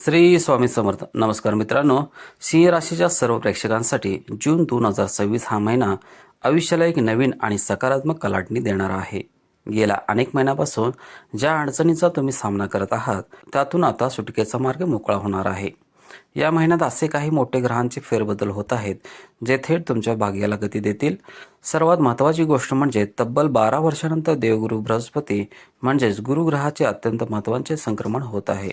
श्री स्वामी समर्थ. नमस्कार मित्रांनो, सिंह राशीच्या सर्व प्रेक्षकांसाठी जून 2026 हा महिना आयुष्याला एक नवीन आणि सकारात्मक कलाटणी देणारा आहे. गेल्या अनेक महिन्यापासून ज्या अडचणींचा तुम्ही सामना करत आहात त्यातून आता सुटकेचा मार्ग मोकळा होणार आहे. या महिन्यात असे काही मोठे ग्रहांचे फेरबदल होत आहेत जे थेट तुमच्या भाग्याला गती देतील. सर्वात महत्त्वाची गोष्ट म्हणजे तब्बल 12 वर्षानंतर देवगुरु बृहस्पती म्हणजेच गुरुग्रहाचे अत्यंत महत्त्वाचे संक्रमण होत आहे.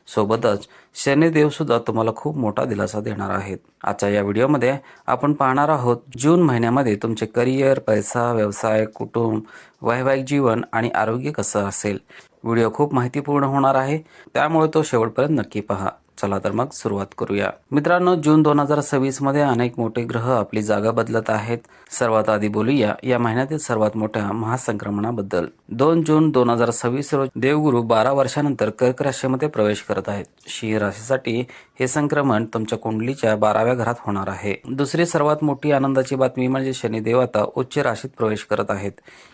सोबतच शनिदेव सुद्धा तुम्हाला खूप मोठा दिलासा देणार आहेत. आजच्या या व्हिडिओमध्ये आपण पाहणार आहोत जून महिन्यामध्ये तुमचे करिअर, पैसा, व्यवसाय, कुटुंब, वैवाहिक जीवन आणि आरोग्य कसं असेल. व्हिडिओ खूप माहितीपूर्ण होणार आहे, त्यामुळे तो शेवटपर्यंत नक्की पहा. चला तर मग सुरुवात करूया. मित्रांनो, जून 2026 मध्ये अनेक मोठे ग्रह आपली जागा बदलत आहेत. सर्वात आधी बोलूया या महिन्यातील सर्वात मोठ्या महासंक्रमणाबद्दल. 2 जून 2026 रोज देवगुरु 12 वर्षानंतर कर्क राशीमध्ये प्रवेश करत आहेत. सिंह राशीसाठी हे संक्रमण तुमच्या कुंडलीच्या 12व्या घरात होणार आहे. दुसरी सर्वात मोठी आनंदाची बातमी म्हणजे शनिदेव आता उच्च राशीत प्रवेश करत आहेत.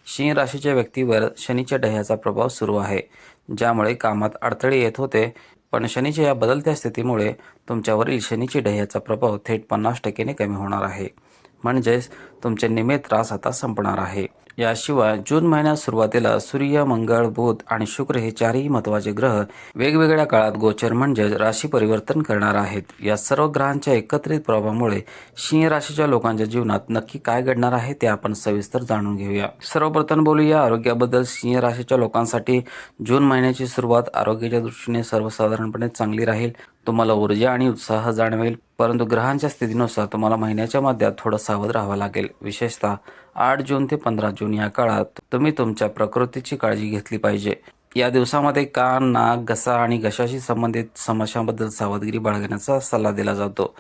सिंह राशीच्या व्यक्तीवर शनीच्या डह्याचा प्रभाव सुरू आहे, ज्यामुळे कामात अडथळे येत होते. पण शनीच्या या बदलत्या स्थितीमुळे तुमच्यावरील शनीची डह्याचा प्रभाव थेट 50% कमी होणार आहे. म्हणजेच तुमचे नियमित त्रास आता संपणार आहे. याशिवाय जून महिन्यात सुरुवातीला सूर्य, मंगळ, बुध आणि शुक्र हे चारही महत्त्वाचे ग्रह वेगवेगळ्या काळात गोचर म्हणजे राशी परिवर्तन करणार आहेत. या सर्व ग्रहांच्या एकत्रित प्रभावामुळे सिंह राशीच्या लोकांच्या जीवनात नक्की काय घडणार आहे ते आपण सविस्तर जाणून घेऊया. सर्वप्रथम बोलूया आरोग्याबद्दल. सिंह राशीच्या लोकांसाठी जून महिन्याची सुरुवात आरोग्याच्या दृष्टीने सर्वसाधारणपणे चांगली राहील. तुम्हाला ऊर्जा आणि उत्साह जाणवेल, परंतु ग्रहांच्या स्थितीनुसार तुम्हाला महिन्याच्या मध्यात थोडं सावध राहावं लागेल. विशेषतः 8 जून ते 15 जून या काळात तुम्ही तुमच्या प्रकृतीची काळजी घेतली पाहिजे. या दिवसामध्ये कान, नाक, घसा आणि घशाशी संबंधित समस्यांबद्दल सावधगिरी बाळगण्याचा सल्ला दिला जातो.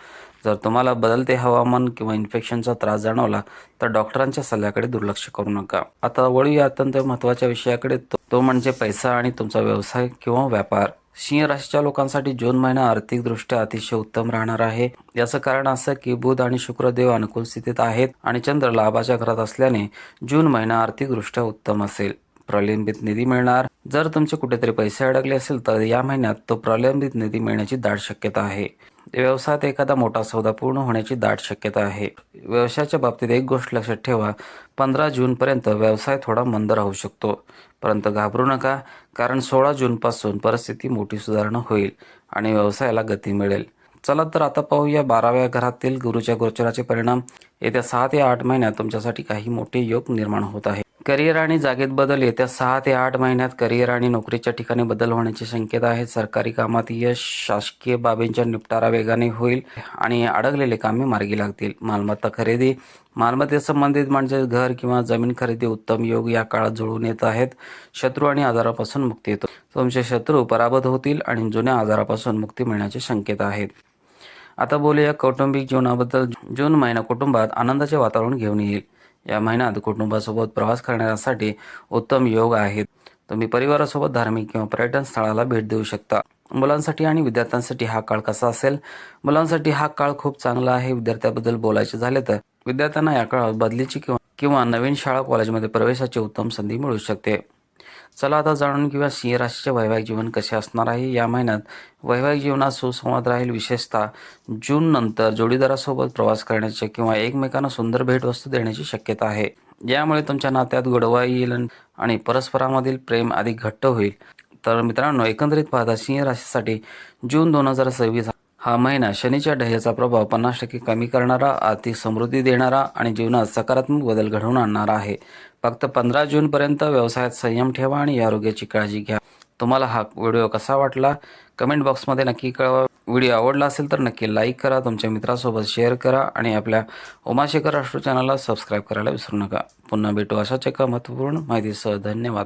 जर तुम्हाला बदलते हवामान किंवा इन्फेक्शनचा त्रास जाणवला तर डॉक्टरांच्या सल्ल्याकडे दुर्लक्ष करू नका. आता वळूया अत्यंत महत्त्वाच्या विषयाकडे, तो म्हणजे पैसा आणि तुमचा व्यवसाय किंवा व्यापार. सिंह राशीच्या लोकांसाठी जून महिना आर्थिकदृष्ट्या अतिशय उत्तम राहणार आहे. याचं कारण असं की बुध आणि शुक्रदेव अनुकूल स्थितीत आहेत आणि चंद्र लाभाच्या घरात असल्याने जून महिना आर्थिकदृष्ट्या उत्तम असेल. प्रलंबित निधी मिळणार. जर तुमचे कुठेतरी पैसे अडकले असेल तर या महिन्यात तो प्रलंबित निधी मिळण्याची दाट शक्यता आहे. व्यवसायात एखादा मोठा सौदा पूर्ण होण्याची दाट शक्यता आहे. व्यवसायाच्या बाबतीत एक गोष्ट लक्षात ठेवा, 15 जूनपर्यंत व्यवसाय थोडा मंद राहू शकतो. परंतु घाबरू नका, कारण 16 जूनपासून परिस्थिती मोठी सुधारणा होईल आणि व्यवसायाला गती मिळेल. चला तर आता पाहूया 12व्या घरातील गुरुच्या गोचराचे परिणाम. येत्या 6 ते 8 महिन्यात तुमच्यासाठी काही मोठे योग निर्माण होत आहे. करिअर आणि जागेत बदल. येत्या 6 ते 8 महिन्यात करिअर आणि नोकरीच्या ठिकाणी बदल होण्याची शक्यता आहे. सरकारी कामात यश, शासकीय बाबींचा निपटारा वेगाने होईल आणि अडकलेले कामे मार्गी लागतील. मालमत्ता खरेदी. मालमत्ते संबंधित म्हणजे घर किंवा जमीन खरेदी उत्तम योग या काळात जुळून येत आहेत. शत्रू आणि आजारापासून मुक्ती येतो. तुमचे शत्रू पराभूत होतील आणि जुन्या आजारापासून मुक्ती मिळण्याची शक्यता आहे. आता बोलूया कौटुंबिक जीवनाबद्दल. जून महिना कुटुंबात आनंदाचे वातावरण घेऊन येईल. या महिन्यात कुटुंबासोबत प्रवास करण्यासाठी उत्तम योग आहेत. तुम्ही परिवारासोबत धार्मिक किंवा पर्यटन स्थळाला भेट देऊ शकता. मुलांसाठी आणि विद्यार्थ्यांसाठी हा काळ कसा असेल? मुलांसाठी हा काळ खूप चांगला आहे. विद्यार्थ्याबद्दल बोलायचे झाले तर विद्यार्थ्यांना या काळात बदलीची किंवा नवीन शाळा कॉलेजमध्ये प्रवेशाची उत्तम संधी मिळू शकते. चला आता जाणून घेऊया सिंह राशीचे वैवाहिक जीवन कसे असणार आहे. या महिन्यात वैवाहिक जीवनात सुसंवाद राहील. विशेषतः जून नंतर जोडीदारासोबत प्रवास करण्याची किंवा एकमेकांना सुंदर भेटवस्तू देण्याची शक्यता आहे. यामुळे तुमच्या नात्यात गोडवा येईल आणि परस्परांमधील प्रेम अधिक घट्ट होईल. तर मित्रांनो, एकंदरीत पाहता सिंह राशीसाठी जून 2026 हा महिना शनीच्या डह्याचा प्रभाव 50% कमी करणारा, आर्थिक समृद्धी देणारा आणि जीवनात सकारात्मक बदल घडवून आणणारा आहे. फक्त 15 जूनपर्यंत व्यवसायात संयम ठेवा आणि आरोग्याची काळजी घ्या. तुम्हाला हा व्हिडिओ कसा वाटला कमेंट बॉक्समध्ये नक्की कळवा. व्हिडिओ आवडला असेल तर नक्की लाईक करा, तुमच्या मित्रासोबत शेअर करा आणि आपल्या उमाशेखर राष्ट्र चॅनलला सबस्क्राईब करायला विसरू नका. पुन्हा भेटू अशाच एका महत्त्वपूर्ण माहितीसह. धन्यवाद.